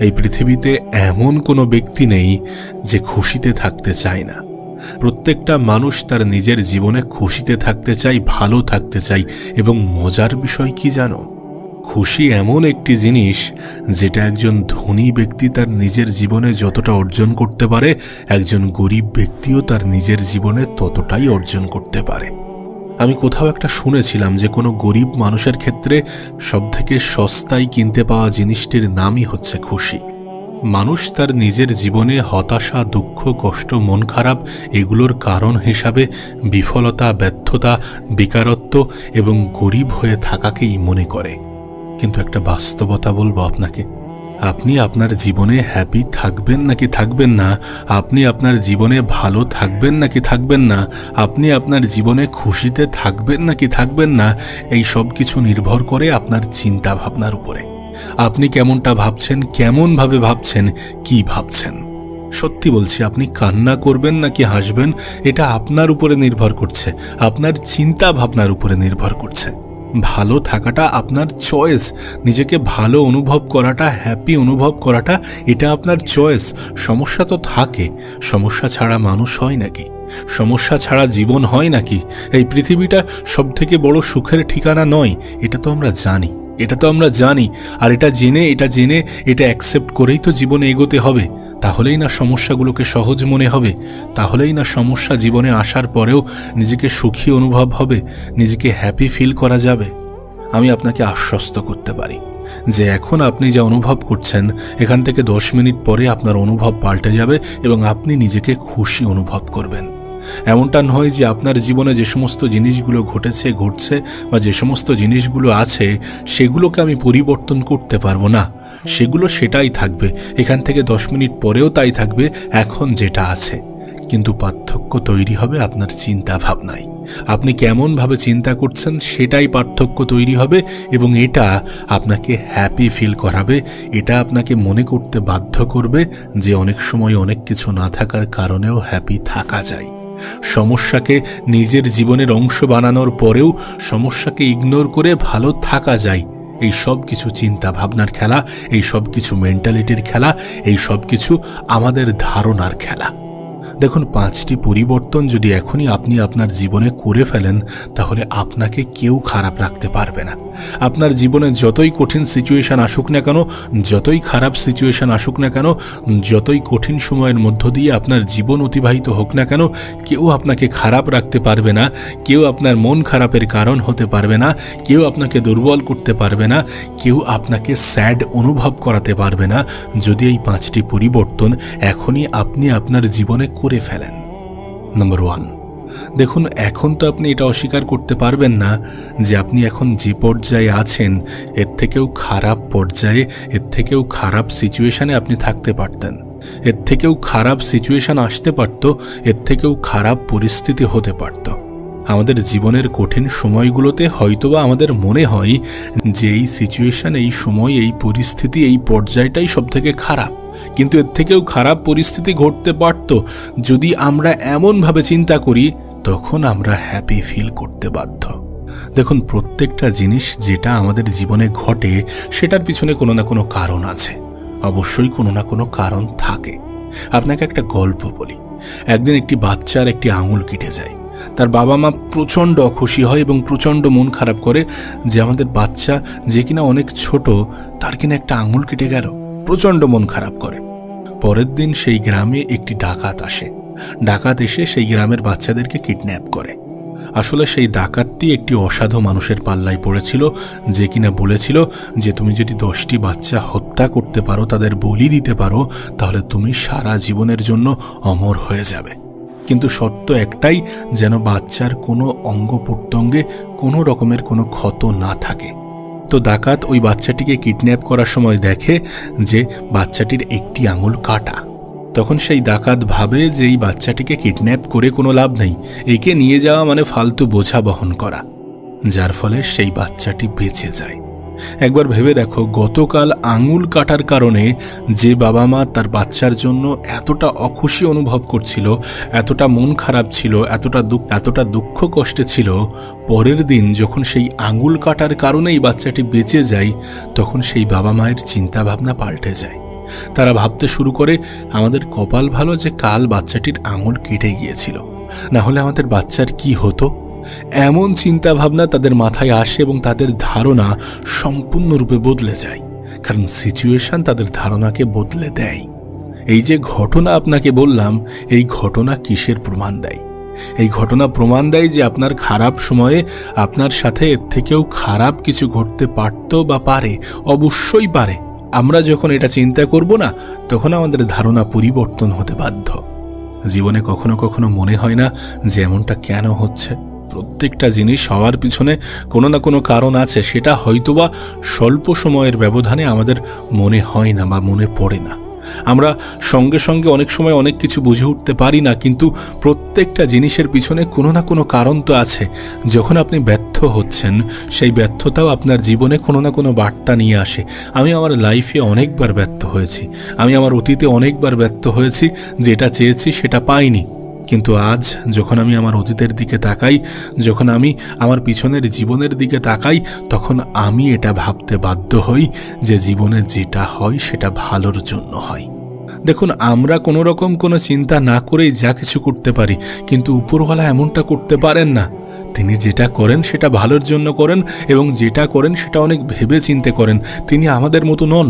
এই পৃথিবীতে এমন কোনো ব্যক্তি নেই যে খুশিতে থাকতে চায় না। প্রত্যেকটা মানুষ তার নিজের জীবনে খুশিতে থাকতে চায়, ভালো থাকতে চায়। এবং মজার বিষয় কি জানো? খুশি এমন একটি জিনিস যেটা একজন ধনী ব্যক্তি তার নিজের জীবনে যতটা অর্জন করতে পারে, একজন গরিব ব্যক্তিও তার নিজের জীবনে ততটাই অর্জন করতে পারে। আমি কোথাও একটা শুনেছিলাম যে কোনো গরিব মানুষের ক্ষেত্রে সবথেকে সস্তায় কিনতে পাওয়া জিনিসটির নামই হচ্ছে খুশি। মানুষ তার নিজের জীবনে হতাশা, দুঃখ, কষ্ট, মন খারাপ এগুলোর কারণ হিসাবে বিফলতা, ব্যর্থতা, বেকারত্ব এবং গরিব হয়ে থাকাকেই মনে করে। কিন্তু একটা বাস্তবতা বলবো আপনাকে, আপনি আপনার জীবনে হ্যাপি থাকবেন নাকি থাকবেন না, আপনি আপনার জীবনে ভালো থাকবেন নাকি থাকবেন না, আপনি আপনার জীবনে খুশিতে থাকবেন নাকি থাকবেন না, এই সব কিছু নির্ভর করে আপনার চিন্তা ভাবনার উপরে। আপনি কেমনটা ভাবছেন, কেমনভাবে ভাবছেন, কি ভাবছেন। সত্যি বলছি, আপনি কান্না করবেন নাকি হাসবেন এটা আপনার উপরে নির্ভর করছে, আপনার চিন্তা ভাবনার উপরে নির্ভর করছে। ভালো থাকাটা আপনার চয়েস, নিজেকে ভালো অনুভব করাটা, হ্যাপি অনুভব করাটা এটা আপনার চয়েস। সমস্যা তো থাকে, সমস্যা ছাড়া মানুষ হয় নাকি? সমস্যা ছাড়া জীবন হয় নাকি? এই পৃথিবীটা সবথেকে বড় সুখের ঠিকানা নয়, এটা তো আমরা জানি। আর এটা জেনে এটা অ্যাকসেপ্ট করেই তো জীবনে এগোতে হবে। তাহলেই না সমস্যাগুলোকে সহজ মনে হবে, তাহলেই না সমস্যা জীবনে আসার পরেও নিজেকে সুখী অনুভব হবে, নিজেকে হ্যাপি ফিল করা যাবে। আমি আপনাকে আশ্বস্ত করতে পারি যে এখন আপনি যা অনুভব করছেন, এখান থেকে 10 মিনিট পরে আপনার অনুভব পাল্টে যাবে এবং আপনি নিজেকে খুশি অনুভব করবেন। এমনটা নয় যে আপনার জীবনে যে সমস্ত জিনিসগুলো ঘটছে বা যে সমস্ত জিনিসগুলো আছে সেগুলোকে আমি পরিবর্তন করতে পারবো না, সেগুলো সেটাই থাকবে, এখান থেকে 10 মিনিট পরেও তাই থাকবে এখন যেটা আছে। কিন্তু পার্থক্য তৈরি হবে আপনার চিন্তা ভাবনায়। আপনি কেমনভাবে চিন্তা করছেন সেটাই পার্থক্য তৈরি হবে এবং এটা আপনাকে হ্যাপি ফিল করাবে। এটা আপনাকে মনে করতে বাধ্য করবে যে অনেক সময় অনেক কিছু না থাকার কারণেও হ্যাপি থাকা যায়। সমস্যাকে নিজের জীবনের অংশ বানানোর পরেও সমস্যাকে ইগনোর করে ভালো থাকা যায়। এই সব কিছু চিন্তা ভাবনার খেলা, এই সব কিছু মেন্টালিটির খেলা, এই সব কিছু আমাদের ধারণার খেলা। দেখুন, 5টি পরিবর্তন যদি এখনই আপনি আপনার জীবনে করে ফেলেন তাহলে আপনাকে কেউ খারাপ রাখতে পারবে না। আপনার জীবনে যতই কঠিন সিচুয়েশন আসুক না কেন, যতই খারাপ সিচুয়েশন আসুক না কেন, যতই কঠিন সময়ের মধ্য দিয়ে আপনার জীবন অতিবাহিত হোক না কেন, কেউ আপনাকে খারাপ রাখতে পারবে না, কেউ আপনার মন খারাপের কারণ হতে পারবে না, কেউ আপনাকে দুর্বল করতে পারবে না, কেউ আপনাকে স্যাড অনুভব করাতে পারবে না যদি এই 5টি পরিবর্তন এখনই আপনি আপনার জীবনে করে ফেলেন। নাম্বার 1, দেখুন, এখন তো আপনি এটা অস্বীকার করতে পারবেন না যে আপনি এখন যে পর্যায়ে আছেন এর থেকেও খারাপ পর্যায়ে, এর থেকেও খারাপ সিচুয়েশনে আপনি থাকতে পারতেন, এর থেকেও খারাপ সিচুয়েশন আসতে পারত, এর থেকেও খারাপ পরিস্থিতি হতে পারত। আমাদের জীবনের কঠিন সময়গুলোতে হয়তোবা আমাদের মনে হয় যে এই সিচুয়েশন, এই সময়, এই পরিস্থিতি, এই পর্যায়টাই সব থেকে খারাপ, কিন্তু এর থেকেও খারাপ পরিস্থিতি ঘটতে পারত। যদি আমরা এমনভাবে চিন্তা করি তখন আমরা হ্যাপি ফিল করতে বাধ্য। দেখুন, প্রত্যেকটা জিনিস যেটা আমাদের জীবনে ঘটে সেটার পিছনে কোনো না কোনো কারণ আছে, অবশ্যই কোনো না কোনো কারণ থাকে। আপনাকে একটা গল্প বলি। একদিন একটি বাচ্চার একটি আঙুল কেটে যায়। তার বাবা মা প্রচণ্ড অখুশি হয় এবং প্রচণ্ড মন খারাপ করে যে আমাদের বাচ্চা যে কিনা অনেক ছোট, তার কিনা একটা আঙুল কেটে গেল। প্রচণ্ড মন খারাপ করে। পরের দিন সেই গ্রামে একটি ডাকাত আসে। ডাকাত এসে সেই গ্রামের বাচ্চাদেরকে কিডন্যাপ করে। আসলে সেই ডাকাতটি একটি অসাধু মানুষের পাল্লায় পড়েছিল, যে কিনা বলেছিল যে তুমি যদি 10টি বাচ্চা হত্যা করতে পারো, তাদের বলি দিতে পারো, তাহলে তুমি সারা জীবনের জন্য অমর হয়ে যাবে। কিন্তু শর্ত একটাই, যেন বাচ্চার কোনো অঙ্গ প্রত্যঙ্গে কোনো রকমের কোনো ক্ষত না থাকে। তো ডাকাত ওই বাচ্চাটিকে কিডন্যাপ করার সময় দেখে যে বাচ্চাটির একটি আঙুল কাটা। তখন সেই ডাকাত ভাবে যে এই বাচ্চাটিকে কিডন্যাপ করে কোনো লাভ নেই, একে নিয়ে যাওয়া মানে ফালতু বোঝা বহন করা, যার ফলে সেই বাচ্চাটি বেঁচে যায়। একবার ভেবে দেখো, গতকাল আঙুল কাটার কারণে যে বাবা মা তার বাচ্চার জন্য এতটা অখুশি অনুভব করছিল, এতটা মন খারাপ ছিল, এতটা দুঃখ কষ্টে ছিল, পরের দিন যখন সেই আঙুল কাটার কারণেই বাচ্চাটি বেঁচে যায় তখন সেই বাবা মায়ের চিন্তা ভাবনা পাল্টে যায়। তারা ভাবতে শুরু করে আমাদের কপাল ভালো যে কাল বাচ্চাটির আঙুল কেটে গিয়েছিল, না হলে আমাদের বাচ্চার কি হতো। এমন চিন্তা ভাবনা তাদের মাথায় আসে এবং তাদের ধারণা সম্পূর্ণরূপে বদলে যায়, কারণ সিচুয়েশন তাদের ধারণাকে বদলে দেয়। এই যে ঘটনা আপনাকে বললাম, এই ঘটনা কিসের প্রমাণ দেয়? এই ঘটনা প্রমাণ দেয় যে আপনার খারাপ সময়ে আপনার সাথে এর থেকেও খারাপ কিছু ঘটতে পারত বা পারে, অবশ্যই পারে। আমরা যখন এটা চিন্তা করব না, তখন আমাদের ধারণা পরিবর্তন হতে বাধ্য। জীবনে কখনো কখনো মনে হয় না যে এমনটা কেন হচ্ছে? প্রত্যেকটা জিনিস হওয়ার পিছনে কোনো না কোনো কারণ আছে, সেটা হয়তোবা স্বল্প সময়ের ব্যবধানে আমাদের মনে হয় না বা মনে পড়ে না। আমরা সঙ্গে সঙ্গে অনেক সময় অনেক কিছু বুঝে উঠতে পারি না, কিন্তু প্রত্যেকটা জিনিসের পিছনে কোনো না কোনো কারণ তো আছে। যখন আপনি ব্যর্থ হচ্ছেন, সেই ব্যর্থতাও আপনার জীবনে কোনো না কোনো বার্তা নিয়ে আসে। আমি আমার লাইফে অনেকবার ব্যর্থ হয়েছি, আমি আমার অতীতে অনেকবার ব্যর্থ হয়েছি, যেটা চেয়েছি সেটা পাইনি। কিন্তু আজ যখন আমি আমার অতীতের দিকে তাকাই, যখন আমি আমার পিছনের জীবনের দিকে তাকাই, তখন আমি এটা ভাবতে বাধ্য হই যে জীবনে যেটা হয় সেটা ভালোর জন্য হয়। দেখুন, আমরা কোনো রকম কোনো চিন্তা না করেই যা কিছু করতে পারি, কিন্তু উপরওয়ালা এমনটা করতে পারেন না। তিনি যেটা করেন সেটা ভালোর জন্য করেন, এবং যেটা করেন সেটা অনেক ভেবে চিন্তে করেন। তিনি আমাদের মতো নন।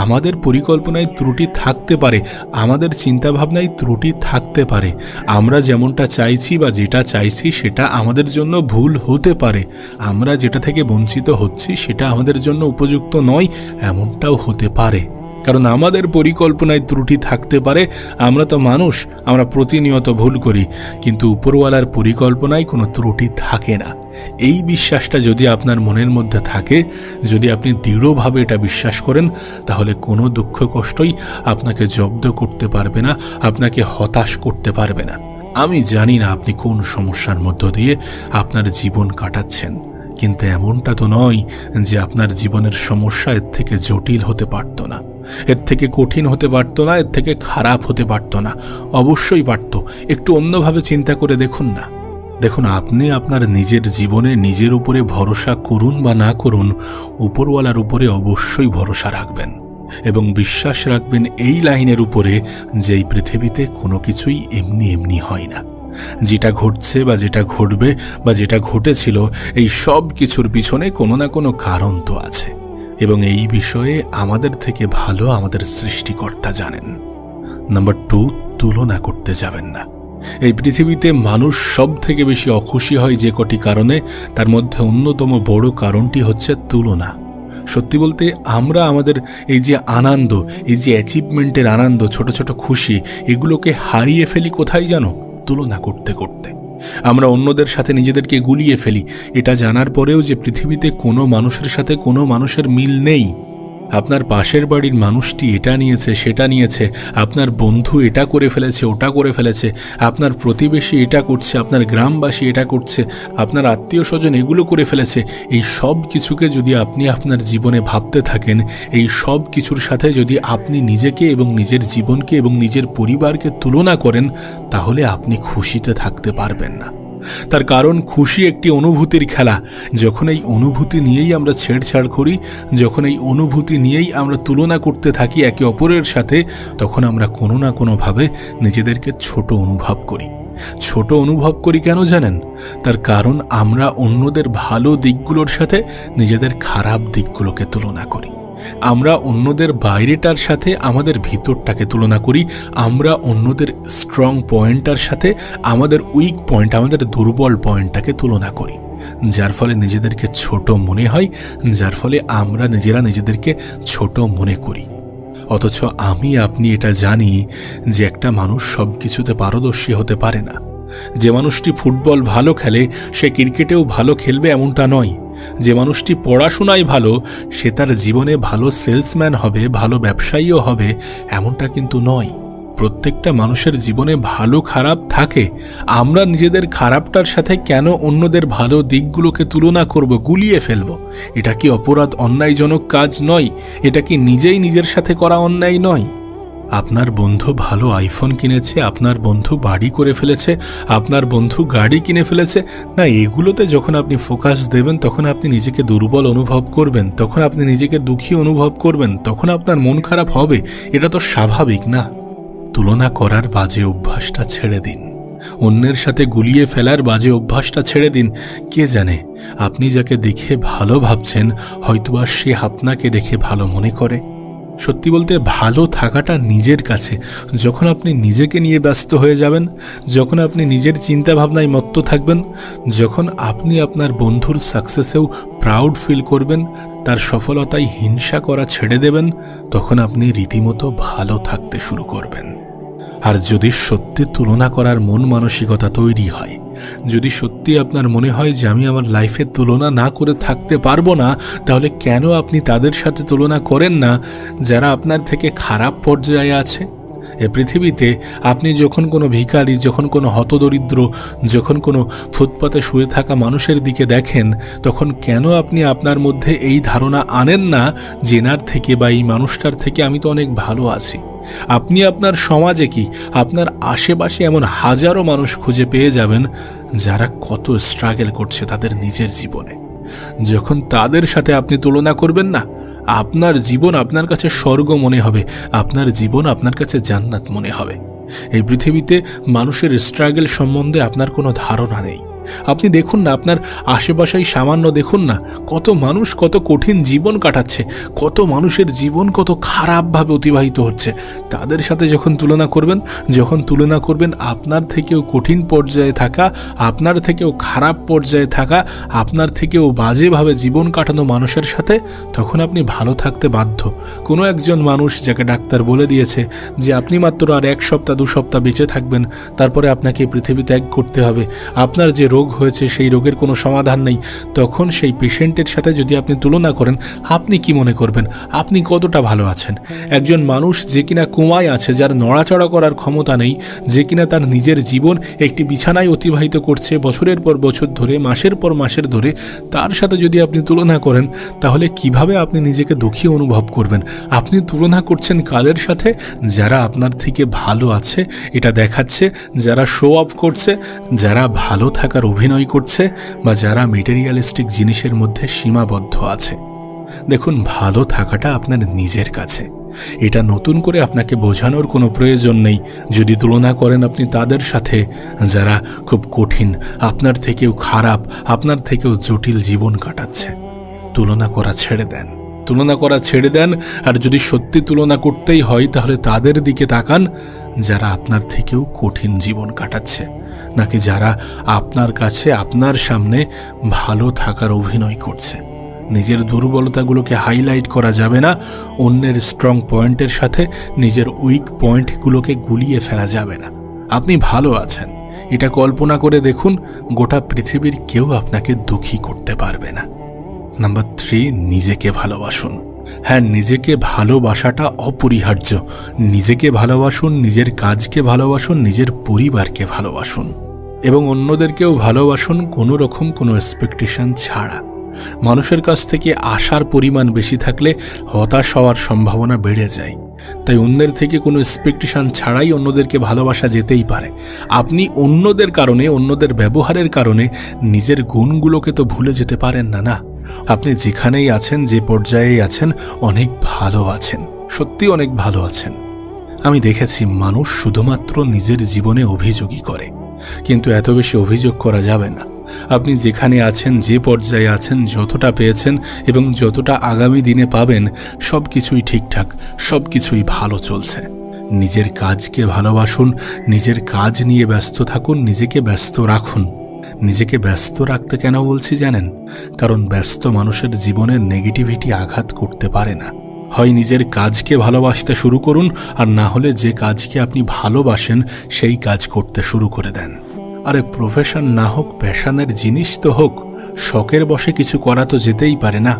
আমাদের পরিকল্পনায় ত্রুটি থাকতে পারে, আমাদের চিন্তাভাবনায় ত্রুটি থাকতে পারে। আমরা যেমনটা চাইছি বা যেটা চাইছি সেটা আমাদের জন্য ভুল হতে পারে। আমরা যেটা থেকে বঞ্চিত হচ্ছি সেটা আমাদের জন্য উপযুক্ত নয়, এমনটাও হতে পারে। কারণ আমাদের পরিকল্পনায় ত্রুটি থাকতে পারে। আমরা তো মানুষ, আমরা প্রতিনিয়ত ভুল করি, কিন্তু উপরওয়ালার পরিকল্পনায় কোনো ত্রুটি থাকে না। এই বিশ্বাসটা যদি আপনার মনের মধ্যে থাকে, যদি আপনি দৃঢ়ভাবে এটা বিশ্বাস করেন, তাহলে কোনো দুঃখ কষ্টই আপনাকে জব্দ করতে পারবে না, আপনাকে হতাশ করতে পারবে না। আমি জানি না আপনি কোন সমস্যার মধ্য দিয়ে আপনার জীবন কাটাচ্ছেন, কিন্তু এমনটা তো নয় যে আপনার জীবনের সমস্যা এর থেকে জটিল হতে পারত না, এর থেকে কঠিন হতে পারত না, এর থেকে খারাপ হতে পারত না। অবশ্যই পারত। একটু অন্যভাবে চিন্তা করে দেখুন না। দেখুন, আপনি আপনার নিজের জীবনে নিজের উপরে ভরসা করুন বা না করুন, উপরওয়ালার উপরে অবশ্যই ভরসা রাখবেন এবং বিশ্বাস রাখবেন এই লাইনের উপরে যে এই পৃথিবীতে কোনো কিছুই এমনি এমনি হয় না। যেটা ঘটছে বা যেটা ঘটবে বা যেটা ঘটেছিল, এই সব কিছুর পিছনে কোনো না কোনো কারণ তো আছে, এবং এই বিষয়ে আমাদের থেকে ভালো আমাদের সৃষ্টিকর্তা জানেন। নাম্বার 2, তুলনা করতে যাবেন না। এই পৃথিবীতে মানুষ সব থেকে বেশি অখুশি হয় যে কটি কারণে, তার মধ্যে অন্যতম বড় কারণটি হচ্ছে তুলনা। সত্যি বলতে আমরা আমাদের এই যে আনন্দ, এই যে অ্যাচিভমেন্টের আনন্দ, ছোট ছোট খুশি, এগুলোকে হারিয়ে ফেলি কোথায় জানো? তুলনা করতে করতে। আমরা অন্যদের সাথে নিজেদেরকে গুলিয়ে ফেলি, এটা জানার পরেও যে পৃথিবীতে কোনো মানুষের সাথে কোনো মানুষের মিল নেই। আপনার পাশের বাড়ির মানুষটি এটা নিয়েছে, সেটা নিয়েছে, আপনার বন্ধু এটা করে ফেলেছে, ওটা করে ফেলেছে, আপনার প্রতিবেশী এটা করছে, আপনার গ্রামবাসী এটা করছে, আপনার আত্মীয় স্বজন এগুলো করে ফেলেছে। এই সব কিছুকে যদি আপনি আপনার জীবনে ভাবতে থাকেন, এই সব কিছুর সাথে যদি আপনি নিজেকে এবং নিজের জীবনকে এবং নিজের পরিবারকে তুলনা করেন, তাহলে আপনি খুশিতে থাকতে পারবেন না। তার কারণ খুশি একটি অনুভূতির খেলা। যখন এই অনুভূতি নিয়েই আমরা ছেড়ছাড় করি, যখন এই অনুভূতি নিয়েই আমরা তুলনা করতে থাকি একে অপরের সাথে, তখন আমরা কোনো না কোনোভাবে নিজেদেরকে ছোট অনুভব করি। ছোট অনুভব করি কেন জানেন? তার কারণ আমরা অন্যদের ভালো দিকগুলোর সাথে নিজেদের খারাপ দিকগুলোকে তুলনা করি। আমরা অন্যদের বাইরেটার সাথে আমাদের ভিতরটাকে তুলনা করি। আমরা অন্যদের স্ট্রং পয়েন্টটার সাথে আমাদের উইক পয়েন্ট, আমাদের দুর্বল পয়েন্টটাকে তুলনা করি, যার ফলে নিজেদেরকে ছোট মনে হয়, যার ফলে আমরা নিজেরা নিজেদেরকে ছোট মনে করি। অথচ আমি আপনি এটা জানি যে একটা মানুষ সব কিছুতে পারদর্শী হতে পারে না। যে মানুষটি ফুটবল ভালো খেলে সে ক্রিকেটেও ভালো খেলবে এমনটা নয়। যে মানুষটি পড়াশোনায় ভালো সে তার জীবনে ভালো সেলসম্যান হবে, ভালো ব্যবসায়ীও হবে, এমনটা কিন্তু নয়। প্রত্যেকটা মানুষের জীবনে ভালো খারাপ থাকে। আমরা নিজেদের খারাপটার সাথে কেন অন্যদের ভালো দিকগুলোকে তুলনা করব, গুলিয়ে ফেলব? এটা কি অপরাধ, অন্যায়জনক কাজ নয়? এটা কি নিজেই নিজের সাথে করা অন্যায় নয়? আপনার বন্ধু ভালো আইফোন কিনেছে, আপনার বন্ধু বাড়ি করে ফেলেছে, আপনার বন্ধু গাড়ি কিনে ফেলেছে, না এগুলোতে যখন আপনি ফোকাস দেবেন তখন আপনি নিজেকে দুর্বল অনুভব করবেন, তখন আপনি নিজেকে দুঃখী অনুভব করবেন, তখন আপনার মন খারাপ হবে। এটা তো স্বাভাবিক না? তুলনা করার বাজে অভ্যাসটা ছেড়ে দিন, অন্যের সাথে গুলিয়ে ফেলার বাজে অভ্যাসটা ছেড়ে দিন। কে জানে আপনি যাকে দেখে ভালো ভাবছেন হয়তোবা সে আপনাকে দেখে ভালো মনে করে। সত্যি বলতে ভালো থাকাটা নিজের কাছে। যখন আপনি নিজেকে নিয়ে ব্যস্ত হয়ে যাবেন, যখন আপনি নিজের চিন্তাভাবনায় মত্ত থাকবেন, যখন আপনি আপনার বন্ধুর সাকসেসেও প্রাউড ফিল করবেন, তার সফলতায় হিংসা করা ছেড়ে দেবেন, তখন আপনি রীতিমতো ভালো থাকতে শুরু করবেন। আর যদি সত্যি তুলনা করার মন মানসিকতা তৈরি হয়, যদি সত্যি আপনার মনে হয় যে আমি আমার লাইফে তুলনা না করে থাকতে পারবো না, তাহলে কেন আপনি তাদের সাথে তুলনা করেন না যারা আপনার থেকে খারাপ পর্যায়ে আছে? এ পৃথিবীতে আপনি যখন কোনো ভিখারি, যখন কোনো হতদরিদ্র, যখন কোনো ফুটপাতে শুয়ে থাকা মানুষের দিকে দেখেন, তখন কেন আপনি আপনার মধ্যে এই ধারণা আনেন না যে এনার থেকে বা এই মানুষটার থেকে আমি তো অনেক ভালো আছি? আপনি আপনার সমাজে কি আপনার আশেপাশে এমন হাজারো মানুষ খুঁজে পেয়ে যাবেন যারা কত স্ট্রাগল করছে তাদের নিজের জীবনে। যখন তাদের সাথে আপনি তুলনা করবেন না, আপনার জীবন আপনার কাছে স্বর্গ মনে হবে, আপনার জীবন আপনার কাছে জান্নাত মনে হবে। এই পৃথিবীতে মানুষের স্ট্রাগল সম্বন্ধে আপনার কোনো ধারণা নেই। আপনি দেখুন না, আপনার আশেপাশেই সামান্য দেখুন না, কত মানুষ কত কঠিন জীবন কাটাচ্ছে, কত মানুষের জীবন কত খারাপভাবে অতিবাহিত হচ্ছে। তাদের সাথে যখন তুলনা করবেন আপনার থেকেও কঠিন পর্যায়ে থাকা, আপনার থেকেও খারাপ পর্যায়ে থাকা, আপনার থেকেও বাজেভাবে জীবন কাটানো মানুষের সাথে, তখন আপনি ভালো থাকতে বাধ্য। কোনো একজন মানুষ যাকে ডাক্তার বলে দিয়েছে যে আপনি মাত্র আর 1 সপ্তাহ 2 সপ্তাহ বেঁচে থাকবেন, তারপরে আপনাকে পৃথিবী ত্যাগ করতে হবে, আপনার যে রোগ হয়েছে সেই রোগের কোনো সমাধান নেই, তখন সেই পেশেন্টের সাথে যদি আপনি তুলনা করেন, আপনি কি মনে করবেন আপনি কতটা ভালো আছেন? একজন মানুষ যে কিনা কোমায় আছে, যার নড়াচড়া করার ক্ষমতা নেই, যে কিনা তার নিজের জীবন একটি বিছানায় অতিবাহিত করছে বছরের পর বছর ধরে, মাসের পর মাসের ধরে, তার সাথে যদি আপনি তুলনা করেন, তাহলে কিভাবে আপনি নিজেকে দুঃখী অনুভব করবেন? আপনি তুলনা করছেন কাদের সাথে? যারা আপনার থেকে ভালো আছে এটা দেখাচ্ছে, যারা শো অফ করছে, যারা ভালো থাকার অভিনয় করছে, বা যারা মেটেরিয়ালিস্টিক জিনিসের মধ্যে সীমাবদ্ধ আছে। দেখুন, ভালো থাকাটা আপনার নিজের কাছে। এটা নতুন করে আপনাকে বোঝানোর কোনো প্রয়োজন নেই। যদি তুলনা করেন আপনি তাদের সাথে যারা খুব কঠিন, আপনার থেকেও খারাপ, আপনার থেকেও জটিল জীবন কাটাচ্ছে, তুলনা করা ছেড়ে দেন। আর যদি সত্যি তুলনা করতেই হয় তাহলে তাদের দিকে তাকান যারা আপনার থেকেও কঠিন জীবন কাটাচ্ছে, নাকি যারা আপনার কাছে আপনার সামনে ভালো থাকার অভিনয় করছে। নিজের দুর্বলতাগুলোকে হাইলাইট করা যাবে না, অন্যের স্ট্রং পয়েন্টের সাথে নিজের উইক পয়েন্টগুলোকে গুলিয়ে ফেলা যাবে না। আপনি ভালো আছেন, এটা কল্পনা করে দেখুন, গোটা পৃথিবীর কেউ আপনাকে দুঃখী করতে পারবে না। নাম্বার 3, নিজেকে ভালোবাসুন। হ্যাঁ, নিজেকে ভালোবাসাটা অপরিহার্য। নিজেকে ভালোবাসুন, নিজের কাজকে ভালোবাসুন, নিজের পরিবারকে ভালোবাসুন এবং অন্যদেরকেও ভালোবাসুন, কোনো রকম কোনো এক্সপেকটেশন ছাড়া। মানুষের কাছ থেকে আশার পরিমাণ বেশি থাকলে হতাশ হওয়ার সম্ভাবনা বেড়ে যায়। তাই অন্যের থেকে কোনো এক্সপেকটেশন ছাড়াই অন্যদেরকে ভালোবাসা যেতেই পারে। আপনি অন্যদের কারণে, অন্যদের ব্যবহারের কারণে নিজের গুণগুলোকে তো ভুলে যেতে পারেন না। আপনি যেখানেই আছেন, যে পর্যায়ে আছেন, অনেক ভালো আছেন, সত্যি অনেক ভালো আছেন। আমি দেখেছি মানুষ শুধুমাত্র নিজের জীবনে অভিযোগই করে, কিন্তু এত বেশি অভিযোগ করা যাবে না। আপনি যেখানে আছেন, যে পর্যায়ে আছেন, যতটা পেয়েছেন এবং যতটা আগামী দিনে পাবেন, সব কিছুই ঠিকঠাক, সব কিছুই ভালো চলছে। নিজের কাজকে ভালোবাসুন, নিজের কাজ নিয়ে ব্যস্ত থাকুন, নিজেকে ব্যস্ত রাখুন। নিজেকে ব্যস্ত রাখতে কেন বলছি জানেন? কারণ ব্যস্ত মানুষের জীবনে নেগেটিভিটি আঘাত করতে পারে না। হয় নিজের কাজকে ভালোবাসতে শুরু করুন, আর না হলে যে কাজকে আপনি ভালোবাসেন সেই কাজ করতে শুরু করে দেন। আরে প্রফেশন না হোক, প্যাশনের জিনিস তো হোক, শখের বশে কিছু করা তো যেতেই পারে না।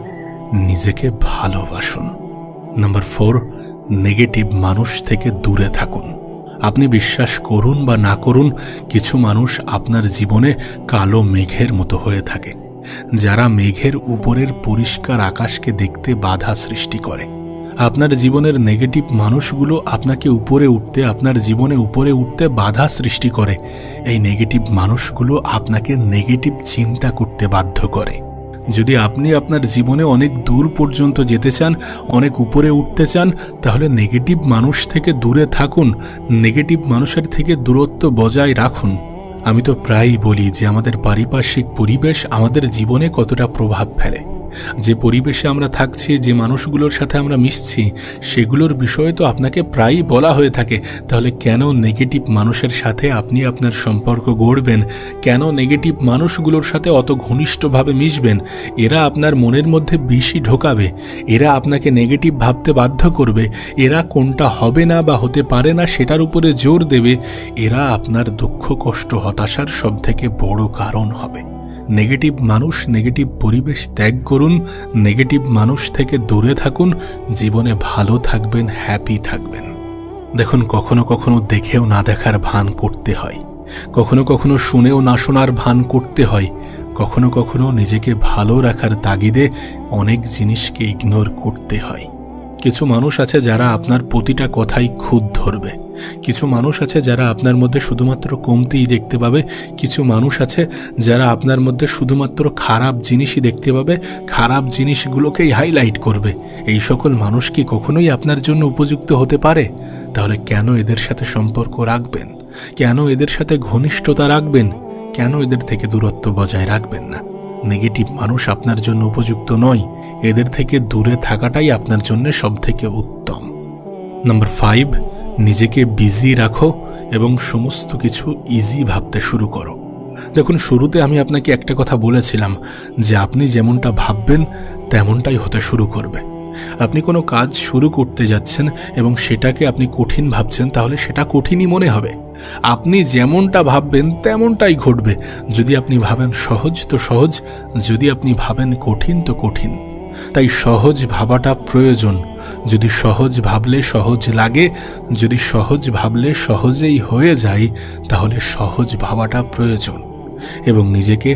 নিজেকে ভালোবাসুন। নাম্বার 4, নেগেটিভ মানুষ থেকে দূরে থাকুন। আপনি বিশ্বাস করুন বা না করুন, কিছু মানুষ আপনার জীবনে কালো মেঘের মতো হয়ে থাকে, যারা মেঘের উপরের পরিষ্কার আকাশকে দেখতে বাধা সৃষ্টি করে। আপনার জীবনের নেগেটিভ মানুষগুলো আপনাকে উপরে উঠতে, আপনার জীবনে উপরে উঠতে বাধা সৃষ্টি করে। এই নেগেটিভ মানুষগুলো আপনাকে নেগেটিভ চিন্তা করতে বাধ্য করে। যদি আপনি আপনার জীবনে অনেক দূর পর্যন্ত যেতে চান, অনেক উপরে উঠতে চান, তাহলে নেগেটিভ মানুষ থেকে দূরে থাকুন, নেগেটিভ মানুষের থেকে দূরত্ব বজায় রাখুন। আমি তো প্রায়ই বলি যে আমাদের পারিপার্শ্বিক পরিবেশ আমাদের জীবনে কতটা প্রভাব ফেলে। যে পরিবেশে আমরা থাকছি, যে মানুষগুলোর সাথে আমরা মিশছি, সেগুলোর বিষয়ে তো আপনাকে প্রায়ই বলা হয়ে থাকে। তাহলে কেন নেগেটিভ মানুষের সাথে আপনি আপনার সম্পর্ক গড়বেন? কেন নেগেটিভ মানুষগুলোর সাথে অত ঘনিষ্ঠভাবে মিশবেন? এরা আপনার মনের মধ্যে বিষই ঢোকাবে, এরা আপনাকে নেগেটিভ ভাবতে বাধ্য করবে, এরা কোনটা হবে না বা হতে পারে না সেটার উপরে জোর দেবে। এরা আপনার দুঃখ, কষ্ট, হতাশার সবথেকে বড় কারণ হবে। নেগেটিভ মানুষ, নেগেটিভ পরিবেশ ত্যাগ করুন, নেগেটিভ মানুষ থেকে দূরে থাকুন, জীবনে ভালো থাকবেন, হ্যাপি থাকবেন। দেখুন, কখনো কখনো দেখেও না দেখার ভান করতে হয়, কখনো কখনো শুনেও না শোনার ভান করতে হয়, কখনো কখনো নিজেকে ভালো রাখার তাগিদে অনেক জিনিসকে ইগনোর করতে হয়। কিছু মানুষ আছে যারা আপনার প্রতিটা কথাই খুঁত ধরবে, কিছু মানুষ আছে যারা আপনার মধ্যে শুধুমাত্র কমতিই দেখতে পাবে, কিছু মানুষ আছে যারা আপনার মধ্যে শুধুমাত্র খারাপ জিনিসই দেখতে পাবে, খারাপ জিনিসগুলোকেই হাইলাইট করবে। এই সকল মানুষ কি কখনোই আপনার জন্য উপযুক্ত হতে পারে? তাহলে কেন এদের সাথে সম্পর্ক রাখবেন? কেন এদের সাথে ঘনিষ্ঠতা রাখবেন? কেন এদের থেকে দূরত্ব বজায় রাখবেন না? নেগেটিভ মানুষ আপনার জন্য উপযুক্ত নয়, এদের থেকে দূরে থাকাটাই আপনার জন্য সবথেকে উত্তম। নাম্বার 5, নিজেকে বিজি রাখো এবং সমস্ত কিছু ইজি ভাবতে শুরু করো। দেখুন, শুরুতে আমি আপনাকে একটা কথা বলেছিলাম যে আপনি যেমনটা ভাববেন তেমনটাই হতে শুরু করবে। আপনি কোনো কাজ শুরু করতে যাচ্ছেন এবং সেটাকে আপনি কঠিন ভাবছেন, তাহলে সেটা কঠিনই মনে হবে। আপনি যেমনটা ভাববেন তেমনটাই ঘটবে। যদি আপনি ভাবেন সহজ তো সহজ, যদি আপনি ভাবেন কঠিন তো কঠিন। তাই সহজ ভাবাটা প্রয়োজন। যদি সহজ ভাবলে সহজ লাগে, যদি সহজ ভাবলে সহজেই হয়ে যায়, তাহলে সহজ ভাবাটা প্রয়োজন এবং নিজেকে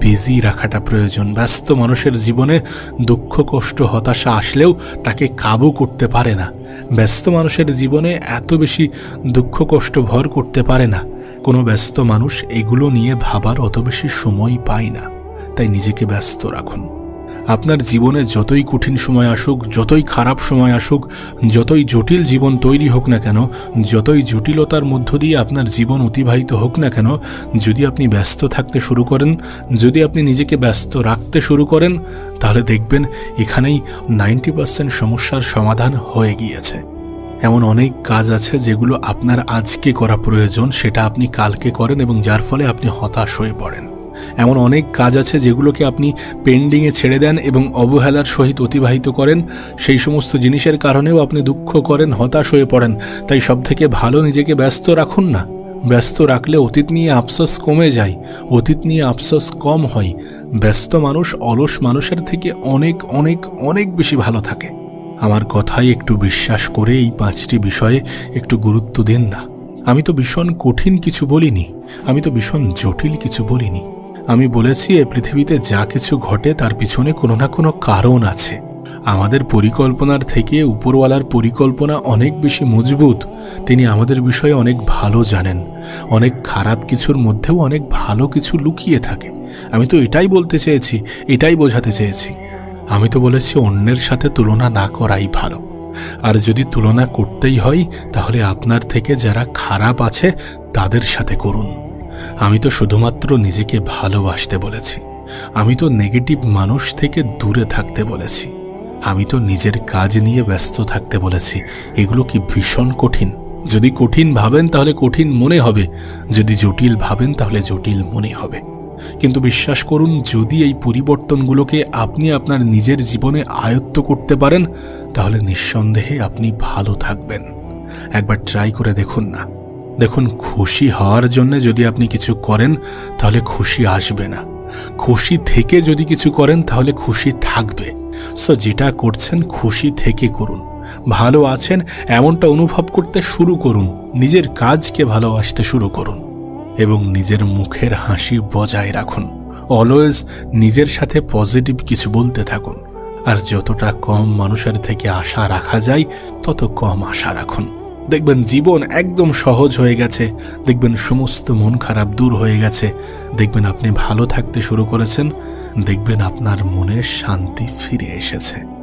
বিজি রাখাটা প্রয়োজন। ব্যস্ত মানুষের জীবনে দুঃখ, কষ্ট, হতাশা আসলেও তাকে কাবু করতে পারে না। ব্যস্ত মানুষের জীবনে এত বেশি দুঃখ, কষ্ট ভর করতে পারে না। কোনো ব্যস্ত মানুষ এগুলো নিয়ে ভাবার অত বেশি সময় পায় না। তাই নিজেকে ব্যস্ত রাখুন। আপনার জীবনে যতই কঠিন সময় আসুক, যতই খারাপ সময় আসুক, যতই জটিল জীবন তৈরি হোক না কেন, যতই জটিলতার মধ্য দিয়ে আপনার জীবন অতিবাহিত হোক না কেন, যদি আপনি ব্যস্ত থাকতে শুরু করেন, যদি আপনি নিজেকে ব্যস্ত রাখতে শুরু করেন, তাহলে দেখবেন এখানেই 90% সমস্যার সমাধান হয়ে গিয়েছে। এমন অনেক কাজ আছে যেগুলো আপনার আজকে করা প্রয়োজন, সেটা আপনি কালকে করেন এবং যার ফলে আপনি হতাশ হয়ে পড়েন। এমন অনেক কাজ আছে যেগুলোকে আপনি পেন্ডিংয়ে ছেড়ে দেন এবং অবহেলার সহিত অতিবাহিত করেন। সেই সমস্ত জিনিসের কারণেও আপনি দুঃখ করেন, হতাশ হয়ে পড়েন। তাই সবথেকে ভালো নিজেকে ব্যস্ত রাখুন না। ব্যস্ত রাখলে অতীত নিয়ে আফসোস কমে যায়, অতীত নিয়ে আফসোস কম হয়। ব্যস্ত মানুষ অলস মানুষের থেকে অনেক অনেক অনেক বেশি ভালো থাকে। আমার কথাই একটু বিশ্বাস করে এই 5টি বিষয়ে একটু গুরুত্ব দিন না। আমি তো ভীষণ কঠিন কিছু বলিনি, আমি তো ভীষণ জটিল কিছু বলিনি। আমি বলেছি এই পৃথিবীতে যা কিছু ঘটে তার পিছনে কোনো না কোনো কারণ আছে। আমাদের পরিকল্পনার থেকে উপরওয়ালার পরিকল্পনা অনেক বেশি মজবুত। তিনি আমাদের বিষয়ে অনেক ভালো জানেন। অনেক খারাপ কিছুর মধ্যেও অনেক ভালো কিছু লুকিয়ে থাকে। আমি তো এটাই বলতে চেয়েছি, এটাই বোঝাতে চেয়েছি। আমি তো বলেছি অন্যের সাথে তুলনা না করাই ভালো। আর যদি তুলনা করতেই হয় তাহলে আপনার থেকে যারা খারাপ আছে তাদের সাথে করুন। আমি তো শুধুমাত্র নিজেকে ভালোবাসতে বলেছি। আমি তো নেগেটিভ মানুষ থেকে দূরে থাকতে বলেছি। আমি তো নিজের কাজ নিয়ে ব্যস্ত থাকতে বলেছি। এগুলো কি ভীষণ কঠিন? যদি কঠিন ভাবেন তাহলে কঠিন মনে হবে, যদি জটিল ভাবেন তাহলে জটিল মনে হবে। কিন্তু বিশ্বাস করুন, যদি এই পরিবর্তনগুলোকে আপনি আপনার নিজের জীবনে আয়ত্ত করতে পারেন তাহলে নিঃসন্দেহে আপনি ভালো থাকবেন। একবার ট্রাই করে দেখুন না। দেখুন, খুশি হওয়ার জন্য যদি আপনি কিছু করেন তাহলে খুশি আসবে না। খুশি থেকে যদি কিছু করেন তাহলে খুশি থাকবে। সো যেটা করছেন খুশি থেকে করুন। ভালো আছেন এমনটা অনুভব করতে শুরু করুন। নিজের কাজকে ভালোবাসতে শুরু করুন এবং নিজের মুখের হাসি বজায় রাখুন। অলওয়েজ নিজের সাথে পজিটিভ কিছু বলতে থাকুন। আর যতটা কম মানুষের থেকে আশা রাখা যায় তত কম আশা রাখুন। দেখবেন জীবন একদম সহজ হয়ে গেছে, দেখবেন সমস্ত মন খারাপ দূর হয়ে গেছে, দেখবেন আপনি ভালো থাকতে শুরু করেছেন, দেখবেন আপনার মনে শান্তি ফিরে এসেছে।